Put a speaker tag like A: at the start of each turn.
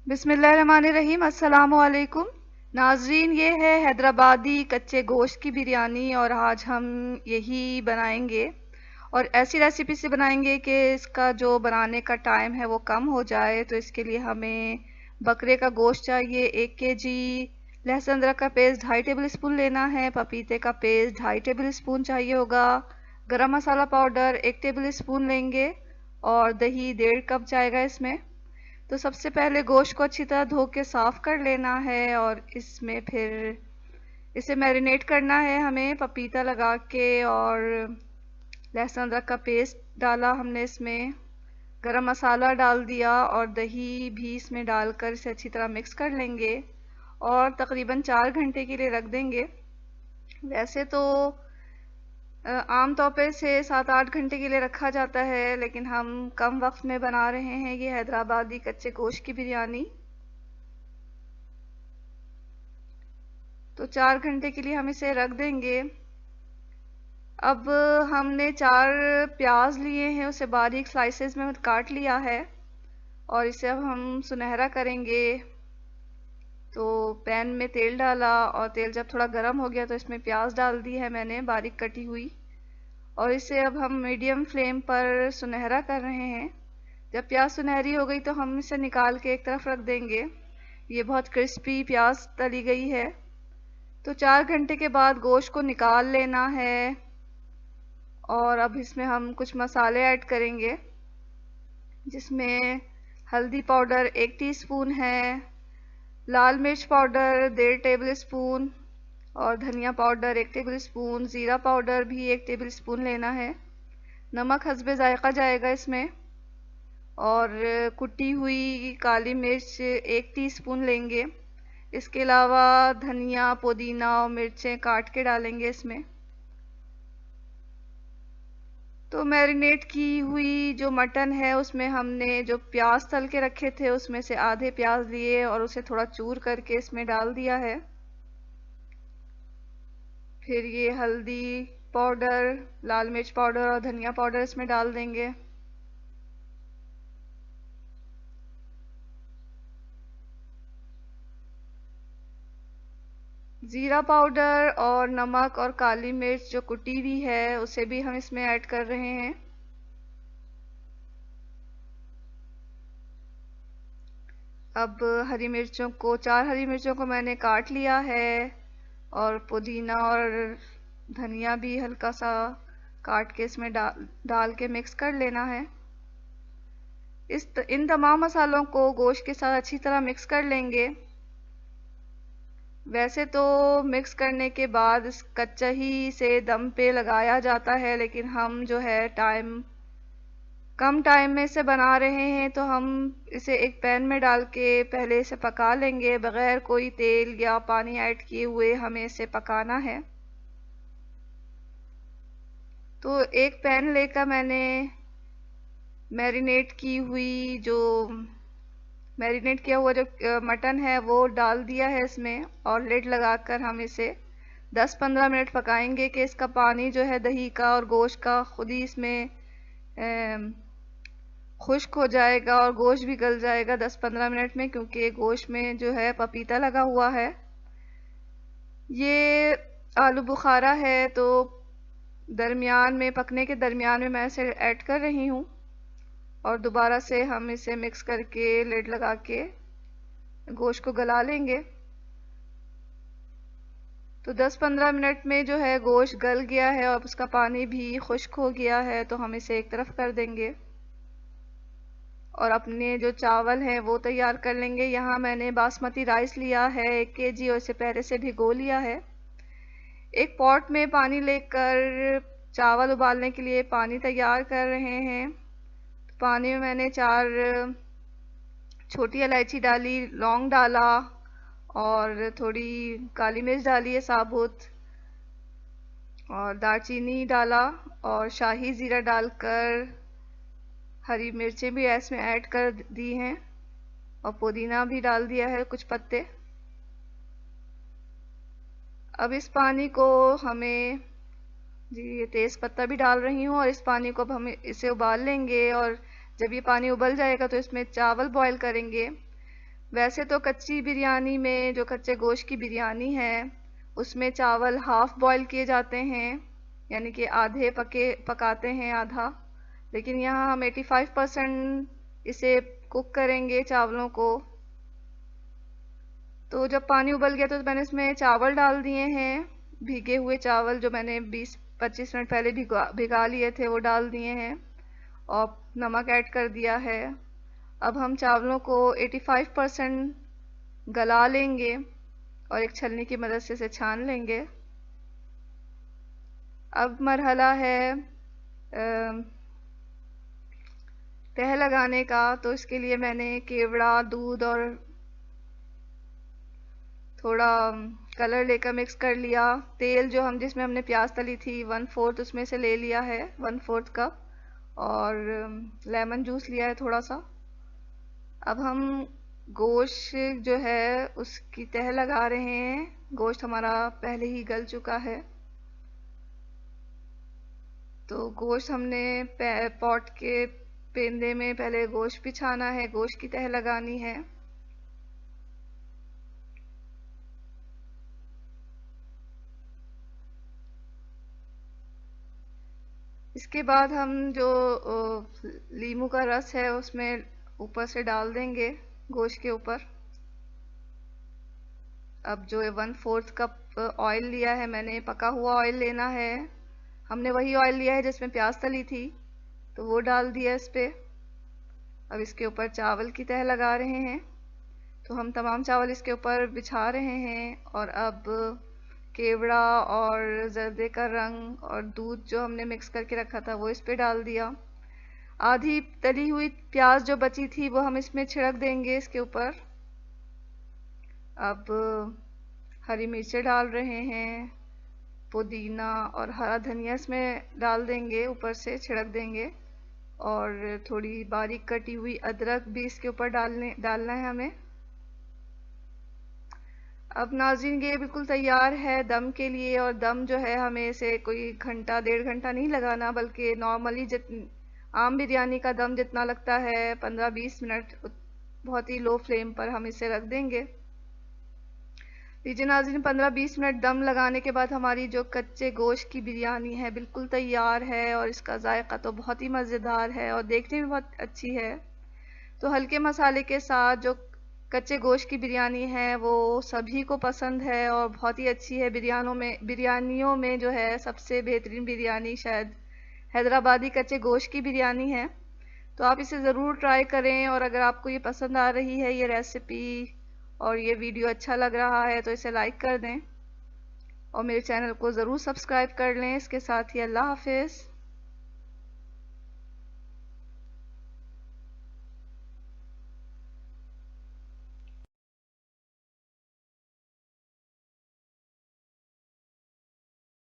A: बिस्मिल्लाहिर्रहमानिर्रहीम। अस्सलामु अलैकुम नाजरीन, ये है हैदराबादी कच्चे गोश्त की बिरयानी और आज हम यही बनाएंगे और ऐसी रेसिपी से बनाएंगे कि इसका जो बनाने का टाइम है वो कम हो जाए। तो इसके लिए हमें बकरे का गोश्त चाहिए 1 केजी, लहसुन अदरक का पेस्ट 2.5 टेबल स्पून लेना है, पपीते का पेस्ट 2.5 टेबल स्पून चाहिए होगा, गरम मसाला पाउडर 1 टेबल स्पून लेंगे और दही 1.5 कप जाएगा इसमें। तो सबसे पहले गोश्त को अच्छी तरह धो के साफ़ कर लेना है और इसमें फिर इसे मैरिनेट करना है हमें पपीता लगा के। और लहसुन अदरक का पेस्ट डाला हमने, इसमें गरम मसाला डाल दिया और दही भी इसमें डालकर इसे अच्छी तरह मिक्स कर लेंगे और तकरीबन 4 घंटे के लिए रख देंगे। वैसे तो आम तौर पे से 7-8 घंटे के लिए रखा जाता है, लेकिन हम कम वक्त में बना रहे हैं ये हैदराबादी कच्चे गोश्त की बिरयानी। तो 4 घंटे के लिए हम इसे रख देंगे। अब हमने 4 प्याज लिए हैं, उसे बारीक स्लाइसेस में काट लिया है और इसे अब हम सुनहरा करेंगे। तो पैन में तेल डाला और तेल जब थोड़ा गर्म हो गया तो इसमें प्याज डाल दी है मैंने बारीक कटी हुई और इसे अब हम मीडियम फ्लेम पर सुनहरा कर रहे हैं। जब प्याज सुनहरी हो गई तो हम इसे निकाल के एक तरफ रख देंगे। ये बहुत क्रिस्पी प्याज तली गई है। तो 4 घंटे के बाद गोश्त को निकाल लेना है और अब इसमें हम कुछ मसाले ऐड करेंगे, जिसमें हल्दी पाउडर 1 टीस्पून है, लाल मिर्च पाउडर 1.5 टेबल स्पून और धनिया पाउडर 1 टेबल स्पून, ज़ीरा पाउडर भी 1 टेबल स्पून लेना है, नमक हस्बे जायका जाएगा इसमें और कुटी हुई काली मिर्च 1 टीस्पून लेंगे। इसके अलावा धनिया, पुदीना और मिर्चें काट के डालेंगे इसमें। तो मैरिनेट की हुई जो मटन है उसमें हमने जो प्याज तल के रखे थे उसमें से आधे प्याज लिए और उसे थोड़ा चूर करके इसमें डाल दिया है। फिर ये हल्दी पाउडर, लाल मिर्च पाउडर और धनिया पाउडर इसमें डाल देंगे। ज़ीरा पाउडर और नमक और काली मिर्च जो कुटी हुई है उसे भी हम इसमें ऐड कर रहे हैं। अब हरी मिर्चों को 4 हरी मिर्चों को मैंने काट लिया है और पुदीना और धनिया भी हल्का सा काट के इसमें डाल के मिक्स कर लेना है। इन तमाम मसालों को गोश्त के साथ अच्छी तरह मिक्स कर लेंगे। वैसे तो मिक्स करने के बाद इस कच्चा ही से दम पे लगाया जाता है, लेकिन हम जो है कम टाइम में इसे बना रहे हैं तो हम इसे एक पैन में डाल के पहले इसे पका लेंगे। बगैर कोई तेल या पानी ऐड किए हुए हमें इसे पकाना है। तो एक पैन लेकर मैंने मैरिनेट किया हुआ जो मटन है वो डाल दिया है इसमें और लिड लगाकर हम इसे 10-15 मिनट पकाएंगे कि इसका पानी जो है दही का और गोश्त का खुद ही इसमें खुश्क हो जाएगा और गोश्त भी गल जाएगा 10-15 मिनट में, क्योंकि गोश्त में जो है पपीता लगा हुआ है। ये आलू बुखारा है तो पकने के दरमियान में मैं इसे ऐड कर रही हूँ और दोबारा से हम इसे मिक्स करके लिड लगा के गोश्त को गला लेंगे। तो 10-15 मिनट में जो है गोश्त गल गया है और उसका पानी भी खुश्क हो गया है, तो हम इसे एक तरफ कर देंगे और अपने जो चावल हैं वो तैयार कर लेंगे। यहाँ मैंने बासमती राइस लिया है 1 केजी और इसे पहले से भिगो लिया है। एक पॉट में पानी लेकर चावल उबालने के लिए पानी तैयार कर रहे हैं। पानी में मैंने 4 छोटी इलायची डाली, लौंग डाला और थोड़ी काली मिर्च डाली है साबुत और दालचीनी डाला और शाही ज़ीरा डालकर हरी मिर्चें भी इसमें ऐड कर दी हैं और पुदीना भी डाल दिया है कुछ पत्ते। अब इस पानी को हमें ये तेज़ पत्ता भी डाल रही हूँ और इस पानी को अब हम इसे उबाल लेंगे और जब ये पानी उबल जाएगा तो इसमें चावल बॉईल करेंगे। वैसे तो कच्ची बिरयानी में, जो कच्चे गोश्त की बिरयानी है, उसमें चावल हाफ बॉईल किए जाते हैं, यानी कि आधे पकाते हैं आधा। लेकिन यहाँ हम 85% इसे कुक करेंगे चावलों को। तो जब पानी उबल गया तो मैंने इसमें चावल डाल दिए हैं, भीगे हुए चावल जो मैंने 20-25 मिनट पहले भिगा लिए थे वो डाल दिए हैं, और नमक ऐड कर दिया है। अब हम चावलों को 85% गला लेंगे और एक छलनी की मदद से इसे छान लेंगे। अब मरहला है तह लगाने का। तो इसके लिए मैंने केवड़ा, दूध और थोड़ा कलर लेकर मिक्स कर लिया। तेल जो जिसमें हमने प्याज तली थी 1/4 उसमें से ले लिया है, 1/4 कप, और लेमन जूस लिया है थोड़ा सा। अब हम गोश्त जो है उसकी तह लगा रहे हैं। गोश्त हमारा पहले ही गल चुका है। तो गोश्त हमने पॉट के पेंदे में पहले गोश्त बिछाना है, गोश्त की तह लगानी है। इसके बाद हम जो लीमू का रस है उसमें ऊपर से डाल देंगे गोश्त के ऊपर। अब जो 1/4 कप ऑयल लिया है मैंने, पका हुआ ऑयल लेना है। हमने वही ऑयल लिया है जिसमें प्याज तली थी, तो वो डाल दिया इस पे। अब इसके ऊपर चावल की तह लगा रहे हैं। तो हम तमाम चावल इसके ऊपर बिछा रहे हैं, और अब केवड़ा और जर्दे का रंग और दूध जो हमने मिक्स करके रखा था वो इस पे डाल दिया। आधी तली हुई प्याज जो बची थी वो हम इसमें छिड़क देंगे इसके ऊपर। अब हरी मिर्चें डाल रहे हैं, पुदीना और हरा धनिया इसमें डाल देंगे, ऊपर से छिड़क देंगे, और थोड़ी बारीक कटी हुई अदरक भी इसके ऊपर डालना है हमें। अब नाज़रीन ये बिल्कुल तैयार है दम के लिए। और दम जो है हमें इसे कोई घंटा 1.5 घंटा नहीं लगाना, बल्कि नॉर्मली आम बिरयानी का दम जितना लगता है 15-20 मिनट, बहुत ही लो फ्लेम पर हम इसे रख देंगे। लीजिए नाज़रीन, 15-20 मिनट दम लगाने के बाद हमारी जो कच्चे गोश्त की बिरयानी है बिल्कुल तैयार है, और इसका जायका तो बहुत ही मज़ेदार है और देखने में बहुत अच्छी है। तो हल्के मसाले के साथ जो कच्चे गोश्त की बिरयानी है वो सभी को पसंद है और बहुत ही अच्छी है। बिरयानियों में जो है सबसे बेहतरीन बिरयानी शायद हैदराबादी कच्चे गोश्त की बिरयानी है। तो आप इसे ज़रूर ट्राई करें, और अगर आपको ये पसंद आ रही है ये रेसिपी और ये वीडियो अच्छा लग रहा है तो इसे लाइक कर दें, और मेरे चैनल को ज़रूर सब्सक्राइब कर लें। इसके साथ ही अल्लाह हाफिज़।